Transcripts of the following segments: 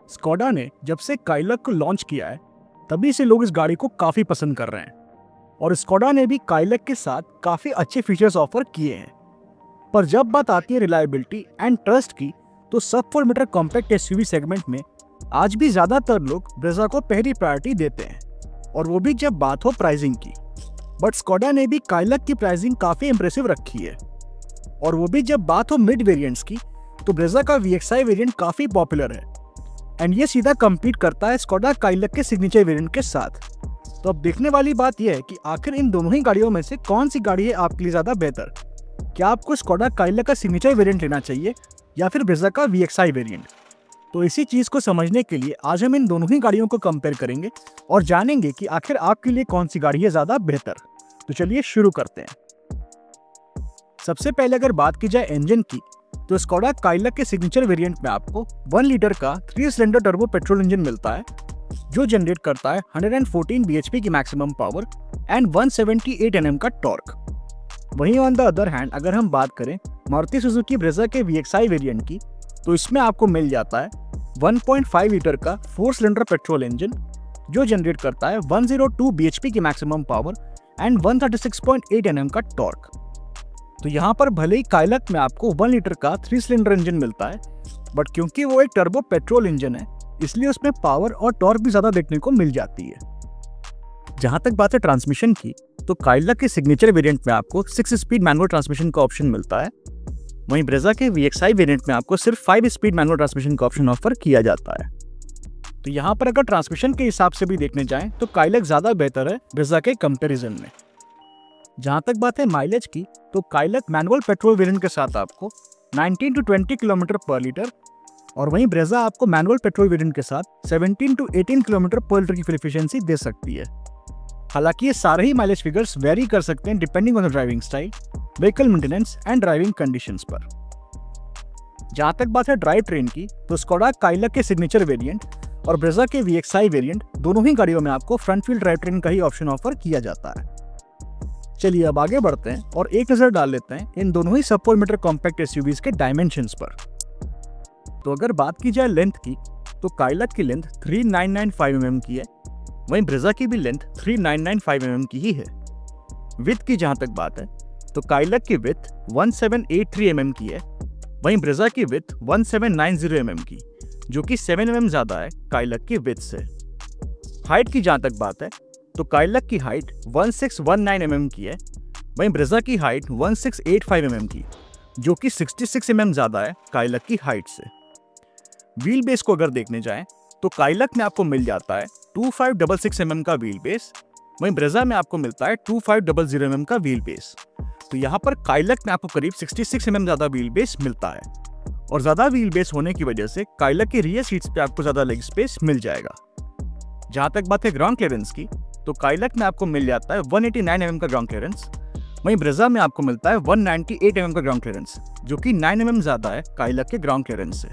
Skoda ने जब से काइलक को लॉन्च किया है तभी से लोग इस गाड़ी को काफ़ी पसंद कर रहे हैं और स्कोडा ने भी काइलक के साथ काफ़ी अच्छे फीचर्स ऑफर किए हैं। पर जब बात आती है रिलायबिलिटी एंड ट्रस्ट की तो सब 4 मीटर कॉम्पैक्ट एसयूवी सेगमेंट में आज भी ज़्यादातर लोग ब्रेजा को पहली प्रायोरिटी देते हैं, और वो भी जब बात हो प्राइसिंग की। बट स्कोडा ने भी काइलक की प्राइसिंग काफ़ी इंप्रेसिव रखी है, और वो भी जब बात हो मिड वेरिएंट्स की तो ब्रेजा का VXI वेरिएंट काफ़ी पॉपुलर है एंड ये सीधा कम्पीट करता है स्कोडा काइलक के सिग्नेचर वेरिएंट के साथ। तो अब देखने वाली बात यह है कि आखिर इन दोनों ही गाड़ियों में से कौन सी गाड़ी है आपके लिए ज़्यादा बेहतर। क्या आपको स्कोडा काइलक का सिग्नेचर वेरिएंट लेना चाहिए या फिर ब्रेजा का VXI वेरिएंट। तो इसी चीज़ को समझने के लिए आज हम इन दोनों ही गाड़ियों को कंपेयर करेंगे और जानेंगे कि आखिर आपके लिए कौन सी गाड़ी है ज़्यादा बेहतर। तो चलिए शुरू करते हैं। सबसे पहले अगर बात की जाए इंजन की तो स्कोडा काइलक के सिग्नेचर वेरिएंट में आपको 1 लीटर का 3 सिलेंडर टर्बो पेट्रोल इंजन मिलता है जो जनरेट करता है 114 bhp की मैक्सिमम पावर एंड 178 Nm का टॉर्क। वहीं ऑन द अदर हैंड अगर हम बात करें मारुति सुजुकी ब्रेजा के VXI वेरिएंट की तो इसमें आपको मिल जाता है 1.5 लीटर का 4 सिलेंडर पेट्रोल इंजन जो जनरेट करता है 102 bhp की मैक्सिमम पावर एंड 136.8 Nm का टॉर्क। तो यहाँ पर भले ही काइलक में आपको 1 लीटर का 3 सिलेंडर इंजन मिलता है, बट क्योंकि वो एक टर्बो पेट्रोल इंजन है इसलिए उसमें पावर और टॉर्क भी ज़्यादा देखने को मिल जाती है। जहाँ तक बात है ट्रांसमिशन की तो काइलक के सिग्नेचर वेरिएंट में आपको 6 स्पीड मैनुअल ट्रांसमिशन का ऑप्शन मिलता है, वहीं ब्रेजा के VXI वेरिएंट में आपको सिर्फ 5 स्पीड मैनुअल ट्रांसमिशन का ऑप्शन ऑफर किया जाता है। तो यहाँ पर अगर ट्रांसमिशन के हिसाब से भी देखने जाएं तो काइलक ज़्यादा बेहतर है ब्रेजा के कंपेरिजन में। जहाँ तक बात है माइलेज की तो काइलक मैनुअल पेट्रोल वेरिएंट के साथ आपको 19 to 20 किलोमीटर पर लीटर और वहीं ब्रेजा आपको मैनुअल पेट्रोल वेरिएंट के साथ 17 to 18 किलोमीटर पर लीटर की फ्यूल एफिशिएंसी दे सकती है। हालांकि ये सारे ही माइलेज फिगर्स वेरी कर सकते हैं depending on the driving style, vehicle maintenance and driving conditions पर। जहाँ तक बात है ड्राइव ट्रेन की तो स्कोडा काइलक के सिग्नेचर वेरिएंट और ब्रेजा के VXI वेरिएंट दोनों ही गाड़ियों में आपको फ्रंट व्हील ड्राइव ट्रेन का ही ऑप्शन ऑफर किया जाता है। चलिए अब आगे बढ़ते हैं और एक नज़र डाल लेते हैं इन दोनों ही सब 4 मीटर कॉम्पैक्ट एसयूवीज के डायमेंशंस पर। तो अगर बात की जाए लेंथ की तो काइलक की लेंथ 3995 mm की है, वहीं ब्रेजा की भी लेंथ 3995 mm की ही है। विड्थ की जहां तक बात है तो काइलक की विड्थ 1783 mm की है, वहीं ब्रेजा की विड्थ 1790 mm की, जो कि 7 mm ज्यादा है काइलक की विड्थ से। हाइट की जहां तक बात है तो काइलक की हाइट 1619 mm की है, वहीं ब्रेजा की हाइट 1685 mm की, जो कि 66 mm ज्यादा है काइलक की हाइट से। व्हील बेस को अगर देखने जाएं तो काइलक में आपको मिल जाता है 2566 mm का व्हील बेस, वहीं ब्रेजा में आपको मिलता है 2500 mm का व्हील बेस। तो यहाँ पर काइलक में आपको करीब 66 mm ज्यादा व्हील बेस मिलता है, और ज्यादा व्हील बेस होने की वजह से काइलक की रियर सीट्स पे आपको ज्यादा लेग स्पेस मिल जाएगा। जहाँ तक बात है ग्राउंड क्लियरेंस की तो काइलक में आपको मिल जाता है 189 mm का ग्राउंड क्लियरेंस, वहीं ब्रेजा में आपको मिलता है 198 mm का ग्राउंड क्लियरेंस, जो कि 9 mm ज्यादा है काइलक के ग्राउंड क्लियरेंस से।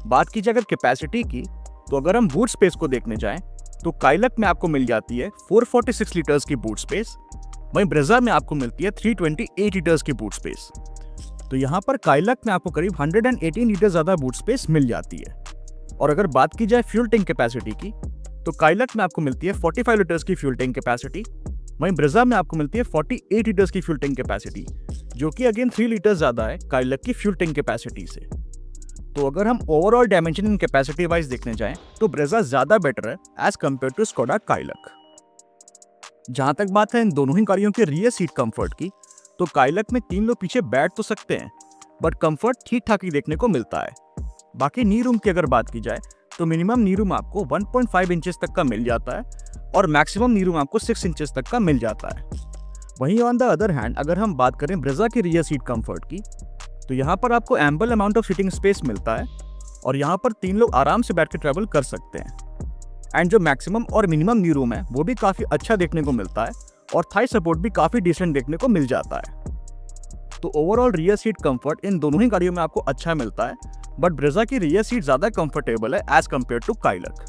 बात की जाए अगर कैपेसिटी की तो अगर हम बूट स्पेस को देखने जाएं तो काइलक में आपको मिल जाती है 446 लीटर्स की बूट स्पेस, वहीं ब्रेजा में आपको मिलती है 328 लीटर्स की बूट स्पेस। तो यहाँ पर काइलक में आपको करीब 118 लीटर ज्यादा बूट स्पेस मिल जाती है। और अगर बात की जाए फ्यूल टैंक कैपेसिटी की तो काइलक में आपको मिलती है 45 लीटर्स की फ्यूल टैंक कैपेसिटी, वहीं ब्रेजा में आपको मिलती है 48 लीटर्स की फ्यूल टैंक कैपेसिटी, जो कि अगेन 3 लीटर ज्यादा है काइलक की फ्यूल टैंक कैपेसिटी से। तो अगर हम overall dimension in capacity wise देखने जाएं तो ब्रेजा ज्यादा बेटर है एज कम्पेयर टू स्कोडा काइलक। जहां तक बात है इन दोनों ही गाड़ियों के रियर सीट कंफर्ट की तो काइलक में 3 लोग पीछे बैठ तो सकते हैं, बट कंफर्ट ठीक ठाक ही देखने को मिलता है। बाकी नी रूम की अगर बात की जाए तो मिनिमम नी रूम आपको 1.5 इंचेस तक का मिल जाता है और मैक्सिमम नी रूम आपको 6 इंचेस तक का मिल जाता है। वहीं ऑन द अदर हैंड अगर हम बात करें ब्रेजा की रियर सीट कंफर्ट की तो यहाँ पर आपको ample amount of seating space मिलता है और यहाँ पर 3 लोग आराम से बैठ के ट्रैवल कर सकते हैं। एंड जो मैक्सिमम और मिनिमम नी रूम है वो भी काफ़ी अच्छा देखने को मिलता है और थाई सपोर्ट भी काफ़ी डिसेंट देखने को मिल जाता है। तो overall rear seat comfort in दोनों ही गाड़ियों में आपको अच्छा मिलता है, बट ब्रेजा की रियर सीट ज़्यादा कंफर्टेबल है एज कम्पेयर टू काइलक।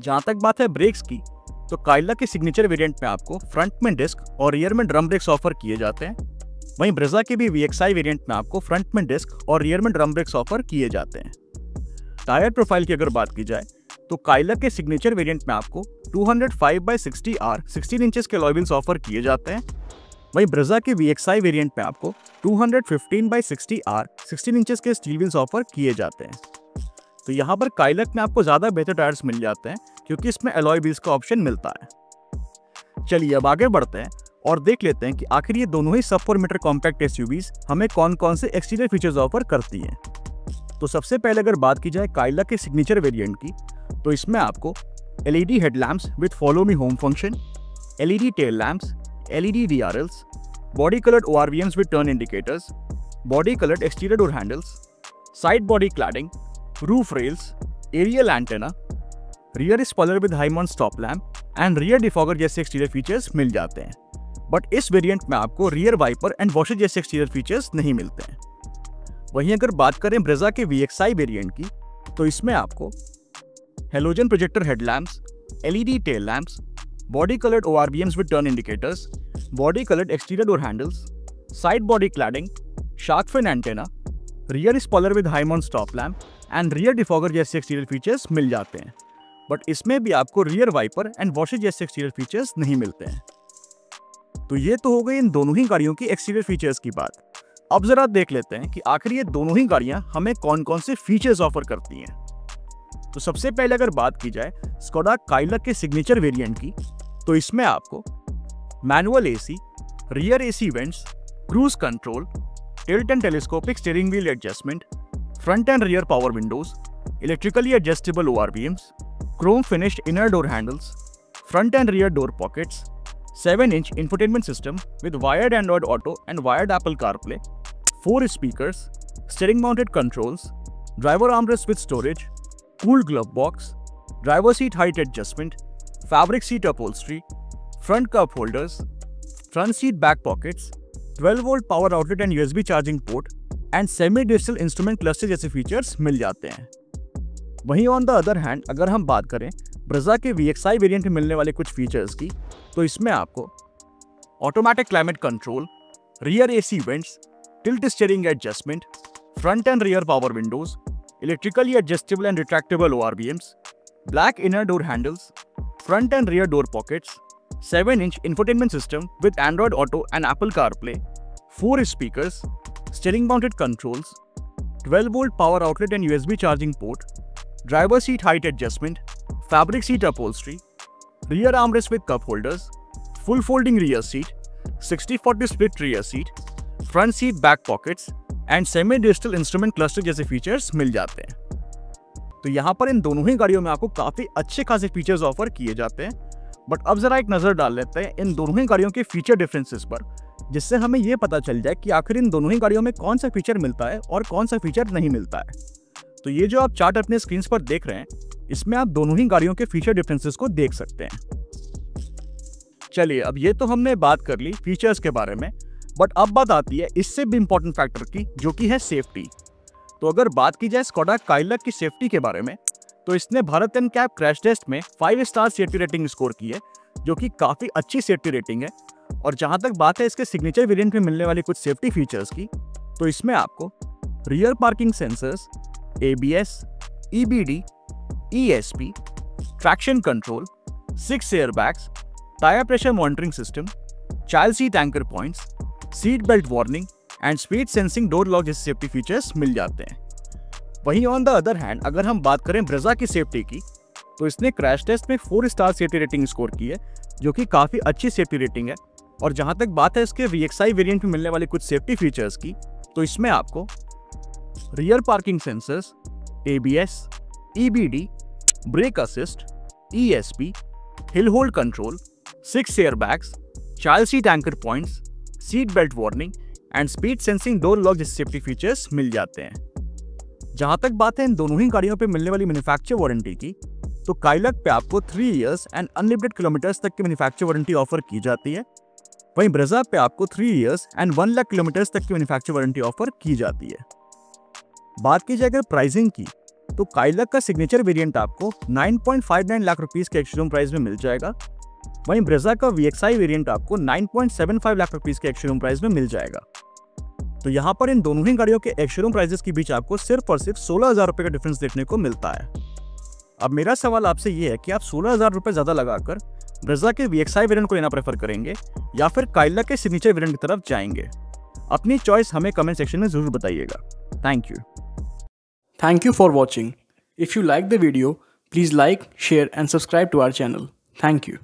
जहाँ तक बात है ब्रेक्स की तो काइलक के सिग्नेचर वेरिएंट में आपको फ्रंट में डिस्क और रियर में ड्रम ब्रेक्स ऑफर किए जाते हैं, वहीं ब्रेजा के भी VXI वेरिएंट में आपको फ्रंट में डिस्क और रियर में ड्रम ब्रेक्स ऑफर किए जाते हैं। टायर प्रोफाइल की अगर बात की जाए तो काइलक के सिग्नेचर वेरिएंट में आपको 205/60R 16 इंचेस के अलॉय व्हील्स ऑफर किए जाते हैं। वहीं ब्रेजा के VXI वेरिएंट में आपको 215/60R 16 इंचेस के स्टील व्हील्स ऑफर किए जाते हैं। तो यहाँ पर काइलक में आपको ज़्यादा बेहतर टायर्स मिल जाते हैं क्योंकि इसमें अलॉय व्हील्स का ऑप्शन मिलता है। चलिए अब आगे बढ़ते हैं और देख लेते हैं कि आखिर ये दोनों ही sub 4 मीटर कॉम्पैक्ट SUVs हमें कौन कौन से एक्सटीरियर फीचर्स ऑफर करती हैं। तो सबसे पहले अगर बात की जाए काइलक के सिग्नेचर वेरिएंट की, तो इसमें आपको LED headlamps with follow me home function, LED tail lamps, LED DRLs, body coloured ORVMs with turn indicators, body coloured exterior door handles, side body cladding, roof rails, aerial antenna, rear spoiler with high mount stop lamp and rear defogger जैसे exterior features मिल जाते हैं। But इस variant में आपको rear wiper and washer जैसे exterior features नहीं मिलते हैं। वहीं अगर बात करें ब्रेजा के VXI वेरिएंट की, तो इसमें आपको halogen projector headlamps, LED tail lamps, body coloured ORVMs with turn indicators, body coloured exterior door handles, side body cladding, shark fin antenna, rear spoiler with high mount stop lamp and rear defogger जैसे exterior features मिल जाते हैं। But इसमें भी आपको rear wiper and washer जैसे exterior features नहीं मिलते हैं। तो ये तो हो गई इन दोनों ही गाड़ियों की एक्सटीरियर फीचर्स की बात। अब जरा देख लेते हैं कि आखिर ये दोनों ही गाड़ियां हमें कौन कौन से फीचर्स ऑफर करती हैं। तो सबसे पहले अगर बात की जाए स्कोडा काइलक के सिग्नेचर वेरिएंट की, तो इसमें आपको manual AC, rear AC vents, cruise control, tilt and telescopic steering wheel adjustment, front end rear power Windows, electrically adjustable ORVMs, Chrome finished inner door handles, front end rear door pockets, 7-inch infotainment system with wired Android Auto and wired Apple CarPlay, 4 speakers, steering mounted controls, driver armrest with storage, cooled glove box, driver seat height adjustment, fabric seat upholstery, front cup holders, front seat back pockets, 12-volt power outlet and USB charging port and semi-digital instrument cluster जैसे features मिल जाते हैं। वहीं on the other hand अगर हम बात करें Brezza के VXI वेरिएंट में मिलने वाले कुछ फीचर्स की, तो इसमें आपको automatic climate control, rear AC vents, tilt steering adjustment, front end rear power Windows, electrically adjustable and retractable ORVMs, black inner door handles, front end rear door pockets, 7-inch infotainment system with Android Auto and Apple CarPlay, 4 speakers, steering mounted controls, 12-volt power outlet and USB charging port, driver seat height adjustment, fabric seat upholstery, rear armrest with cup holders, full folding rear seat, 60/40 split rear seat, front seat back pockets and semi-digital instrument cluster जैसे features मिल जाते हैं। तो यहाँ पर इन दोनों ही गाड़ियों में आपको काफी अच्छे खासे फीचर्स ऑफर किए जाते हैं। बट अब जरा एक नजर डाल लेते हैं इन दोनों ही गाड़ियों के फीचर डिफरेंसेस पर, जिससे हमें ये पता चल जाए कि आखिर इन दोनों ही गाड़ियों में कौन सा फीचर मिलता है और कौन सा फीचर नहीं मिलता है। तो ये जो आप चार्ट अपने स्क्रीन पर देख रहे हैं, इसमें आप दोनों ही गाड़ियों के फीचर डिफरेंसेस को देख सकते हैं। चलिए अब ये तो हमने बात कर ली फीचर्स के बारे में, बट अब बात आती है इससे भी इंपॉर्टेंट फैक्टर की, जो कि है सेफ्टी। तो अगर बात की जाए स्कोडा काइलक की सेफ्टी के बारे में, तो इसने भारत NCAP क्रैश टेस्ट में 5 स्टार सेफ्टी रेटिंग स्कोर की है, जो कि काफी अच्छी सेफ्टी रेटिंग है। और जहां तक बात है इसके सिग्नेचर वेरिएंट में मिलने वाली कुछ सेफ्टी फीचर्स की, तो इसमें आपको rear parking sensors, ABS, EBD, ESP, traction control, 6 airbags, tyre pressure monitoring system, child seat anchor points, seat belt warning and speed sensing door lock जैसे सेफ्टी फीचर्स मिल जाते हैं। वहीं ऑन द अदर हैंड अगर हम बात करें Brezza की सेफ्टी की, तो इसने क्रैश टेस्ट में 4 स्टार सेफ्टी रेटिंग स्कोर की है, जो कि काफी अच्छी सेफ्टी रेटिंग है। और जहां तक बात है इसके VXI वेरिएंट में मिलने वाले कुछ सेफ्टी फीचर्स की, तो इसमें आपको rear parking sensors, ABS, EBD, brake assist, ESP, hill hold control, 6 airbags, child seat anchor points, seat belt warning and speed sensing door lock जैसे सेफ्टी फीचर्स मिल जाते हैं। जहां तक बात है इन दोनों ही गाड़ियों पे मिलने वाली मैन्युफैक्चर वारंटी की, तो काइलक पे आपको 3 इयर्स एंड अनलिमिटेड किलोमीटर्स तक की मैन्युफैक्चर वारंटी ऑफर की जाती है। वहीं ब्रेजा पे आपको 3 इयर्स एंड 1 लाख किलोमीटर्स तक की मैन्युफैक्चर वारंटी ऑफर की जाती है। बात की जाए अगर प्राइसिंग की, तो काइलक का सिग्नेचर वेरिएंट आपको 9.59 लाख रुपीस के एक्स-शोरूम प्राइस में मिल जाएगा। वहीं ब्रेजा का VXI वेरिएंट आपको 9.75 लाख रुपीस के एक्स-शोरूम प्राइस में मिल जाएगा। तो यहाँ पर इन दोनों ही गाड़ियों के एक्स-शोरूम प्राइसेस के बीच आपको सिर्फ और सिर्फ 16,000 रुपये का डिफरेंस देखने को मिलता है। अब मेरा सवाल आपसे ये है कि आप 16,000 रुपये ज़्यादा लगाकर ब्रेज़ा के VXI वेरिएंट को लेना प्रेफर करेंगे या फिर काइलैक के सिग्नेचर वेरिएंट की तरफ जाएंगे? अपनी चॉइस हमें कमेंट सेक्शन में ज़रूर बताइएगा। Thank you. Thank you for watching. If you like the video, please like, share and subscribe to our channel. Thank you.